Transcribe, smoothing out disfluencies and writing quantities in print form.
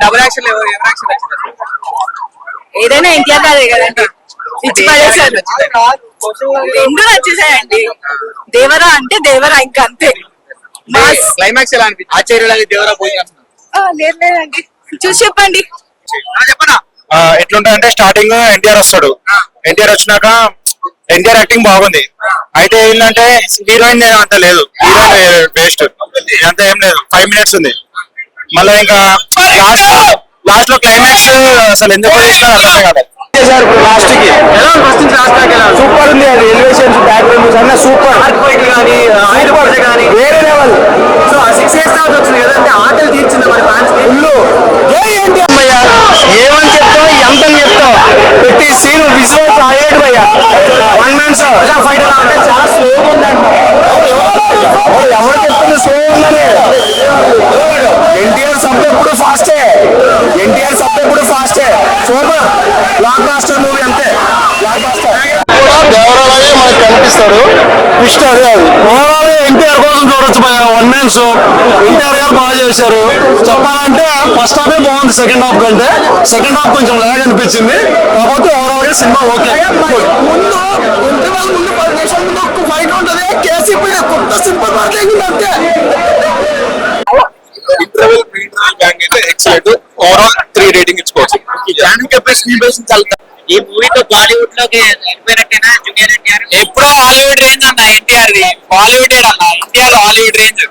Double action ఏదైనా ఎన్టీఆర్ కాదే కదండి, ఇచ్చి పడేసారు. రెండు నచ్చేసాయండి. దేవరా అంటే దేవరా, ఇంకా అంతే. క్లైమాక్స్ ఎలా అనిపించింది? ఆచార్యులు దేవరా పోయి లేదండి, చూసి చెప్పండి. చెప్పనా ఎట్లుంటదంటే స్టార్టింగ్ ఎన్టీఆర్ వస్తాడు. ఎన్టీఆర్ వచ్చినాక ఎన్టీఆర్ యాక్టింగ్ బాగుంది. అయితే ఏంటంటే హీరోయిన్ అంత లేదు, హీరోయిన్ వేస్ట్ అంత ఏం లేదు. 5 minutes ఉంది. మళ్ళీ ఇంకా లాస్ట్ లో క్లైమాక్స్ అసలు ఎందుకు తీసినా అర్థమే కాదు. లాస్ట్ కి సూపర్ ఉంది. అది ఎలివేషన్స్, బ్యాక్గ్రౌండ్ అన్న సూపర్. కానీ వేరే లెవెల్. సో 6 years తర్వాత వచ్చింది కదంటే ఆటలు తీర్చింది మరి ఫ్యాన్స్ ఫుల్. ఏంటి అమ్మయ్య ఏమని చెప్తావు, ఎంతని చెప్తావు, ప్రతి సీన్ విజువల్స్ అయ్యేది భయ్యా. 1 man show ఫైట్ అంటే చాలా స్లోగా ఉందంట. ఎవరు చెప్తుంది స్లో ఉందని? ఎన్టీఆర్ సబ్ ఎప్పుడు ఫాస్టే, ఎన్టీఆర్ సబ్ ఎప్పుడు ఫాస్టే. సూపర్ బ్లాక్ బాస్టర్ మూవీ, అంతే బ్లాక్ బాస్టర్. దేవరాలే మనకు కనిపిస్తాడు. ట్విస్ట్ అదే అది. ఓవరాల్ ఎన్టీఆర్ కోసం చూడొచ్చు. 1 man show ఎన్టీఆర్ గారు బాగా చేశారు. చెప్పాలంటే ఫస్ట్ హాఫే బాగుంది, సెకండ్ హాఫ్ కంటే. సెకండ్ హాఫ్ కొంచెం లాగ్ అనిపించింది. కాకపోతే ఓవరాల్ గా సినిమా ఓకే. ముందు 10 నిమిషాల ముందు ఒక ఫైట్ ఉంటుంది, కేసీపీ కొత్త సింపుల్ మాట్లాడింది అంతే. ఇంటర్వెల్ ప్రీ-ఇంటర్వెల్ బ్యాంగ్ అయితే ఎక్సలెంట్. ఓవరాల్ 3 రేటింగ్ ఇచ్చుకోవచ్చు. ఈ మూవీతో బాలీవుడ్ లోకి వెళ్ళిపోయినట్టేనా జూనియర్ ఎన్టీఆర్? ఎప్పుడో హాలీవుడ్ రేంజ్ అన్న ఎన్టీఆర్ ది. బాలీవుడ్ అన్న ఇండియాలో హాలీవుడ్ రేంజ్.